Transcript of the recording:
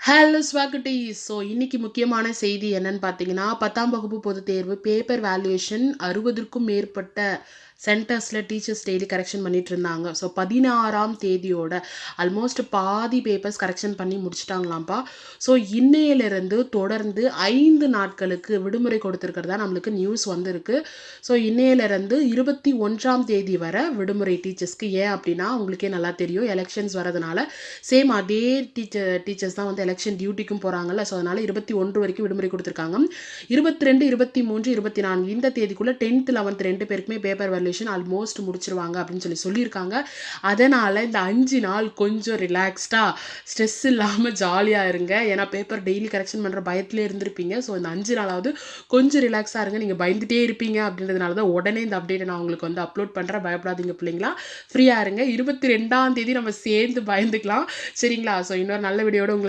Hello ஸ்வாகுட்டீஸ். So இன்னைக்கு முக்கியமான செய்தி என்னன்னு பார்த்தீங்கன்னா, 10ஆம் வகுப்பு பொதுத் தேர்வு பேப்பர் வேல்யூவேஷன் 60க்கும் மேற்பட்ட சென்டர்ஸில் டீச்சர்ஸ் டெய்லி கரெக்ஷன் பண்ணிட்டு இருந்தாங்க. ஸோ 16ஆம் தேதியோட ஆல்மோஸ்ட் பாதி பேப்பர்ஸ் கரெக்ஷன் பண்ணி முடிச்சிட்டாங்களாம்ப்பா. ஸோ இன்னையிலிருந்து தொடர்ந்து 5 நாட்களுக்கு விடுமுறை கொடுத்துருக்கிறதா நம்மளுக்கு நியூஸ் வந்திருக்கு. ஸோ இன்னையிலிருந்து 21ஆம் தேதி வரை விடுமுறை டீச்சர்ஸ்க்கு. ஏன் அப்படின்னா உங்களுக்கே நல்லா தெரியும், எலெக்ஷன்ஸ் வரதுனால சேம் அதே டீச்சர்ஸ் தான் வந்து எலெக்ஷன் டியூட்டிக்கும் போகிறாங்கல்ல. ஸோ அதனால் 21 வரைக்கும் விடுமுறை கொடுத்துருக்காங்க. 22, 23, 24 இந்த தேதிக்குள்ளே 10th 11th 2 பேருக்குமே பேப்பர் வேல்யூஷன் ஆல்மோஸ்ட் முடிச்சிருவாங்க அப்படின்னு சொல்லியிருக்காங்க. அதனால் இந்த 5 நாள் கொஞ்சம் ரிலாக்ஸ்டாக ஸ்ட்ரெஸ் இல்லாமல் ஜாலியாக இருங்க. ஏன்னா பேப்பர் டெய்லி கரெக்ஷன் பண்ணுற பயத்திலே இருந்திருப்பீங்க. ஸோ இந்த 5 நாளாவது கொஞ்சம் ரிலாக்ஸாக இருங்க. நீங்கள் பயந்துகிட்டே இருப்பீங்க அப்படின்றதுனால தான் உடனே இந்த அப்டேட்டை நான் உங்களுக்கு வந்து அப்லோட் பண்ணுறேன். பயப்படாதீங்க பிள்ளைங்களா, ஃப்ரீயாக இருங்க. 22ஆம் தேதி நம்ம சேர்ந்து பயந்துக்கலாம், சரிங்களா? ஸோ இன்னொரு நல்ல வீடியோட